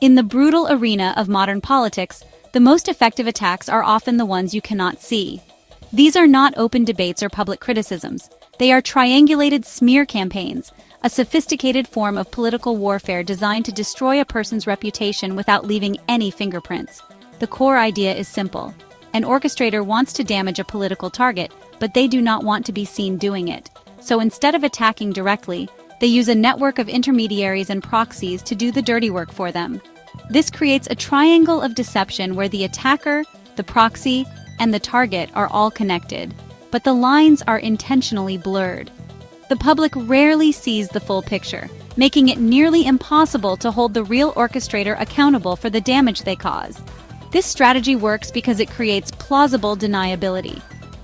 In the brutal arena of modern politics, the most effective attacks are often the ones you cannot see. These are not open debates or public criticisms. They are triangulated smear campaigns, a sophisticated form of political warfare designed to destroy a person's reputation without leaving any fingerprints. The core idea is simple. An orchestrator wants to damage a political target, but they do not want to be seen doing it. So instead of attacking directly, they use a network of intermediaries and proxies to do the dirty work for them. This creates a triangle of deception where the attacker, the proxy, and the target are all connected, but the lines are intentionally blurred. The public rarely sees the full picture, making it nearly impossible to hold the real orchestrator accountable for the damage they cause. This strategy works because it creates plausible deniability.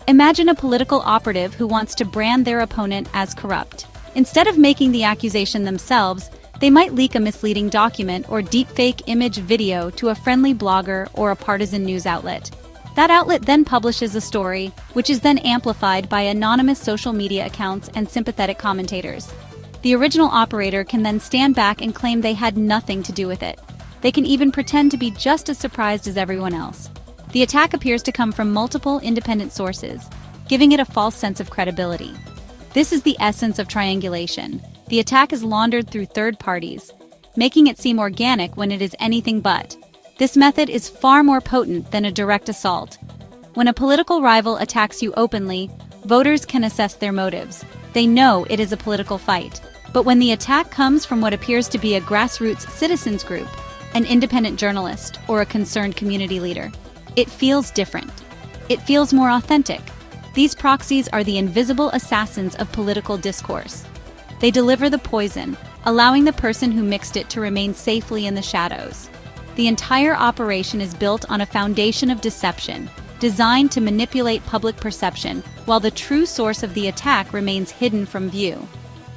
Imagine a political operative who wants to brand their opponent as corrupt. Instead of making the accusation themselves, they might leak a misleading document or deepfake image video to a friendly blogger or a partisan news outlet. That outlet then publishes a story, which is then amplified by anonymous social media accounts and sympathetic commentators. The original operator can then stand back and claim they had nothing to do with it. They can even pretend to be just as surprised as everyone else. The attack appears to come from multiple independent sources, giving it a false sense of credibility. This is the essence of triangulation. The attack is laundered through third parties, making it seem organic when it is anything but. This method is far more potent than a direct assault. When a political rival attacks you openly, voters can assess their motives. They know it is a political fight. But when the attack comes from what appears to be a grassroots citizens group, an independent journalist, or a concerned community leader, it feels different. It feels more authentic. These proxies are the invisible assassins of political discourse. They deliver the poison, allowing the person who mixed it to remain safely in the shadows. The entire operation is built on a foundation of deception, designed to manipulate public perception, while the true source of the attack remains hidden from view.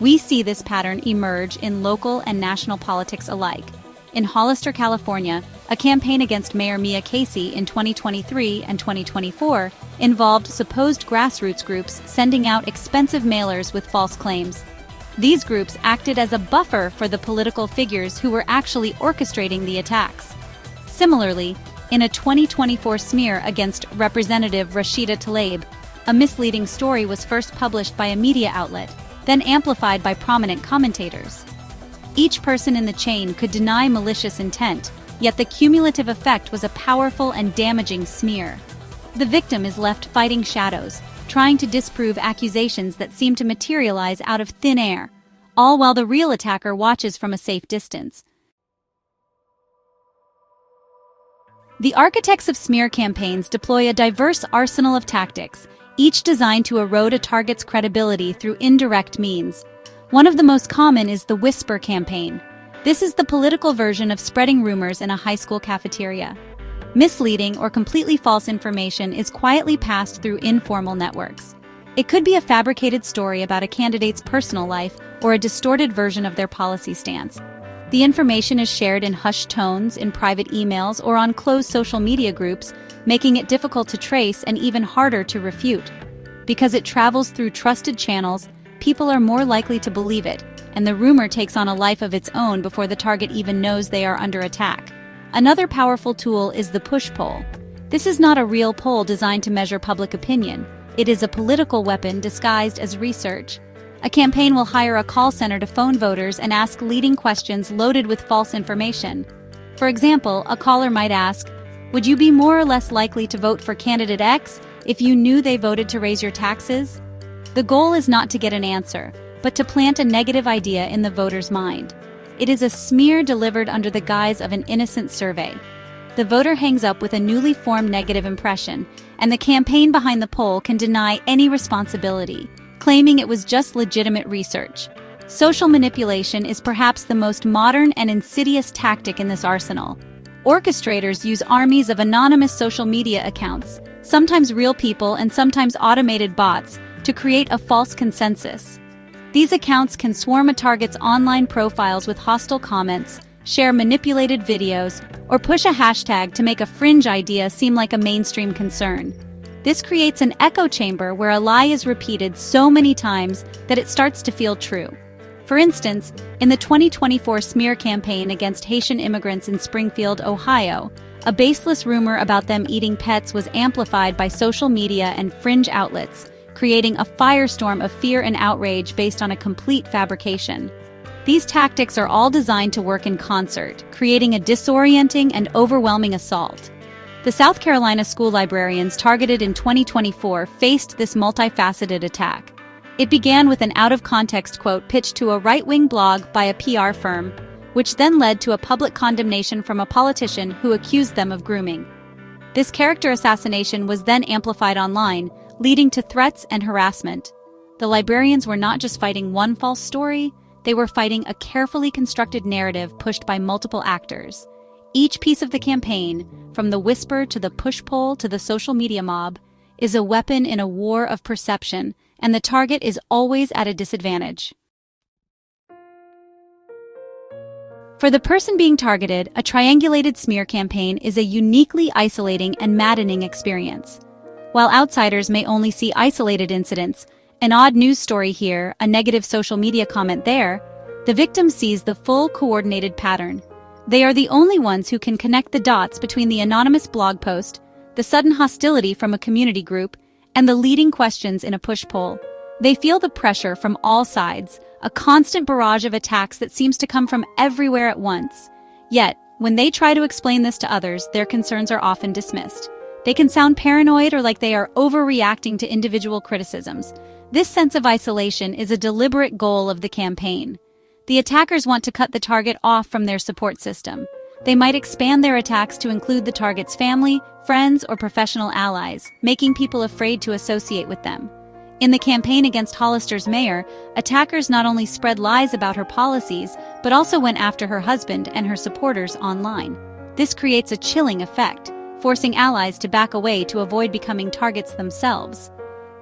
We see this pattern emerge in local and national politics alike. In Hollister, California, a campaign against Mayor Mia Casey in 2023 and 2024 involved supposed grassroots groups sending out expensive mailers with false claims. These groups acted as a buffer for the political figures who were actually orchestrating the attacks. Similarly, in a 2024 smear against Representative Rashida Tlaib, a misleading story was first published by a media outlet, then amplified by prominent commentators. Each person in the chain could deny malicious intent, yet the cumulative effect was a powerful and damaging smear. The victim is left fighting shadows, trying to disprove accusations that seem to materialize out of thin air, all while the real attacker watches from a safe distance. The architects of smear campaigns deploy a diverse arsenal of tactics, each designed to erode a target's credibility through indirect means. One of the most common is the whisper campaign. This is the political version of spreading rumors in a high school cafeteria. Misleading or completely false information is quietly passed through informal networks. It could be a fabricated story about a candidate's personal life or a distorted version of their policy stance. The information is shared in hushed tones, in private emails, or on closed social media groups, making it difficult to trace and even harder to refute. Because it travels through trusted channels, people are more likely to believe it, and the rumor takes on a life of its own before the target even knows they are under attack. Another powerful tool is the push poll. This is not a real poll designed to measure public opinion. It is a political weapon disguised as research. A campaign will hire a call center to phone voters and ask leading questions loaded with false information. For example, a caller might ask, "Would you be more or less likely to vote for candidate X if you knew they voted to raise your taxes?" The goal is not to get an answer, but to plant a negative idea in the voter's mind. It is a smear delivered under the guise of an innocent survey. The voter hangs up with a newly formed negative impression, and the campaign behind the poll can deny any responsibility, claiming it was just legitimate research. Social manipulation is perhaps the most modern and insidious tactic in this arsenal. Orchestrators use armies of anonymous social media accounts, sometimes real people and sometimes automated bots, to create a false consensus. These accounts can swarm a target's online profiles with hostile comments, share manipulated videos, or push a hashtag to make a fringe idea seem like a mainstream concern. This creates an echo chamber where a lie is repeated so many times that it starts to feel true. For instance, in the 2024 smear campaign against Haitian immigrants in Springfield, Ohio, a baseless rumor about them eating pets was amplified by social media and fringe outlets, creating a firestorm of fear and outrage based on a complete fabrication. These tactics are all designed to work in concert, creating a disorienting and overwhelming assault. The South Carolina school librarians targeted in 2024 faced this multifaceted attack. It began with an out-of-context quote pitched to a right-wing blog by a PR firm, which then led to a public condemnation from a politician who accused them of grooming. This character assassination was then amplified online, leading to threats and harassment. The librarians were not just fighting one false story, they were fighting a carefully constructed narrative pushed by multiple actors. Each piece of the campaign, from the whisper to the push-pull to the social media mob, is a weapon in a war of perception, and the target is always at a disadvantage. For the person being targeted, a triangulated smear campaign is a uniquely isolating and maddening experience. While outsiders may only see isolated incidents, an odd news story here, a negative social media comment there, the victim sees the full coordinated pattern. They are the only ones who can connect the dots between the anonymous blog post, the sudden hostility from a community group, and the leading questions in a push-pull. They feel the pressure from all sides, a constant barrage of attacks that seems to come from everywhere at once. Yet, when they try to explain this to others, their concerns are often dismissed. They can sound paranoid or like they are overreacting to individual criticisms. This sense of isolation is a deliberate goal of the campaign. The attackers want to cut the target off from their support system. They might expand their attacks to include the target's family, friends, or professional allies, making people afraid to associate with them. In the campaign against Hollister's mayor, attackers not only spread lies about her policies, but also went after her husband and her supporters online. This creates a chilling effect, forcing allies to back away to avoid becoming targets themselves.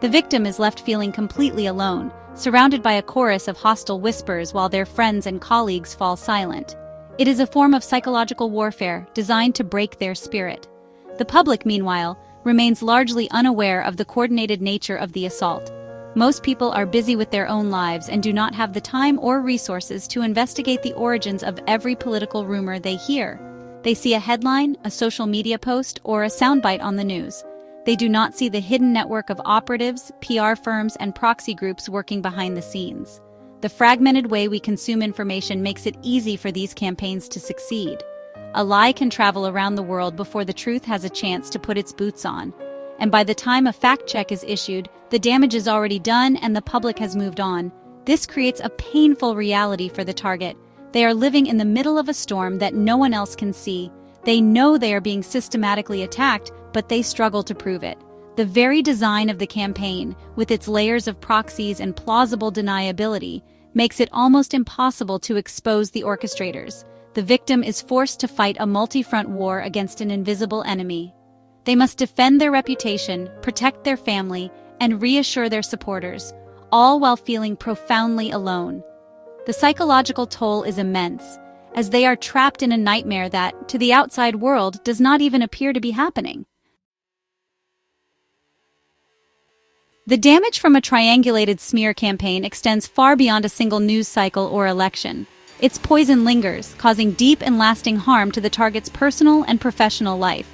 The victim is left feeling completely alone, surrounded by a chorus of hostile whispers while their friends and colleagues fall silent. It is a form of psychological warfare designed to break their spirit. The public, meanwhile, remains largely unaware of the coordinated nature of the assault. Most people are busy with their own lives and do not have the time or resources to investigate the origins of every political rumor they hear. They see a headline, a social media post, or a soundbite on the news. They do not see the hidden network of operatives, PR firms, and proxy groups working behind the scenes. The fragmented way we consume information makes it easy for these campaigns to succeed. A lie can travel around the world before the truth has a chance to put its boots on. And by the time a fact check is issued, the damage is already done and the public has moved on. This creates a painful reality for the target. They are living in the middle of a storm that no one else can see. They know they are being systematically attacked, but they struggle to prove it. The very design of the campaign, with its layers of proxies and plausible deniability, makes it almost impossible to expose the orchestrators. The victim is forced to fight a multi-front war against an invisible enemy. They must defend their reputation, protect their family, and reassure their supporters, all while feeling profoundly alone. The psychological toll is immense, as they are trapped in a nightmare that, to the outside world, does not even appear to be happening. The damage from a triangulated smear campaign extends far beyond a single news cycle or election. Its poison lingers, causing deep and lasting harm to the target's personal and professional life.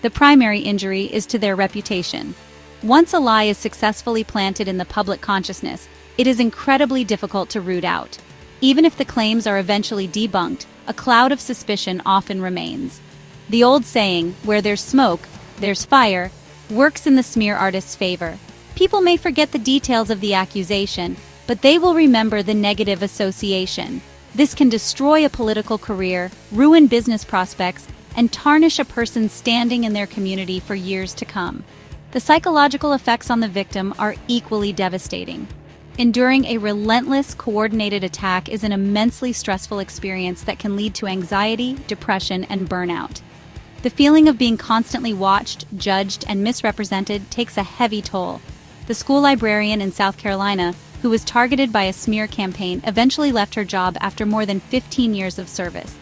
The primary injury is to their reputation. Once a lie is successfully planted in the public consciousness, it is incredibly difficult to root out. Even if the claims are eventually debunked, a cloud of suspicion often remains. The old saying, "Where there's smoke, there's fire," works in the smear artist's favor. People may forget the details of the accusation, but they will remember the negative association. This can destroy a political career, ruin business prospects, and tarnish a person's standing in their community for years to come. The psychological effects on the victim are equally devastating. Enduring a relentless, coordinated attack is an immensely stressful experience that can lead to anxiety, depression, and burnout. The feeling of being constantly watched, judged, and misrepresented takes a heavy toll. The school librarian in South Carolina, who was targeted by a smear campaign, eventually left her job after more than 15 years of service.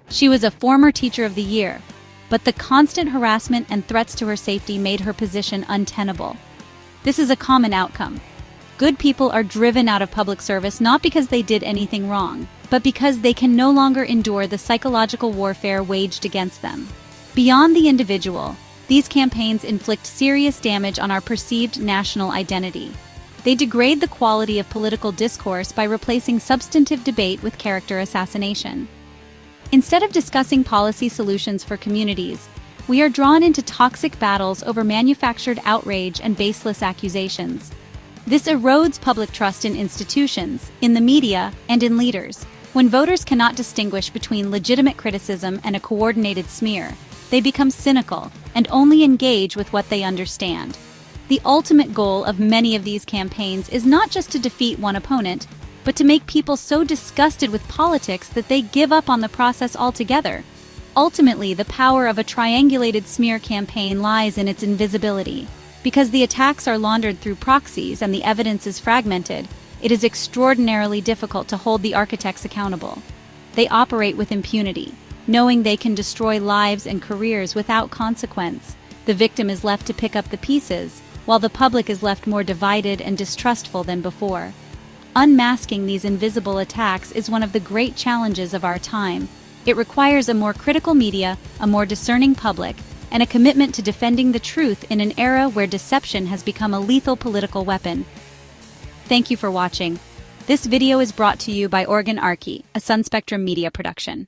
She was a former Teacher of the Year, but the constant harassment and threats to her safety made her position untenable. This is a common outcome. Good people are driven out of public service not because they did anything wrong, but because they can no longer endure the psychological warfare waged against them. Beyond the individual, these campaigns inflict serious damage on our perceived national identity. They degrade the quality of political discourse by replacing substantive debate with character assassination. Instead of discussing policy solutions for communities, we are drawn into toxic battles over manufactured outrage and baseless accusations. This erodes public trust in institutions, in the media, and in leaders. When voters cannot distinguish between legitimate criticism and a coordinated smear, they become cynical and only engage with what they understand. The ultimate goal of many of these campaigns is not just to defeat one opponent, but to make people so disgusted with politics that they give up on the process altogether. Ultimately, the power of a triangulated smear campaign lies in its invisibility. Because the attacks are laundered through proxies and the evidence is fragmented, it is extraordinarily difficult to hold the architects accountable. They operate with impunity, knowing they can destroy lives and careers without consequence. The victim is left to pick up the pieces, while the public is left more divided and distrustful than before. Unmasking these invisible attacks is one of the great challenges of our time. It requires a more critical media, a more discerning public, and a commitment to defending the truth in an era where deception has become a lethal political weapon. Thank you for watching. This video is brought to you by Organ Archie, a Sun Spectrum media production.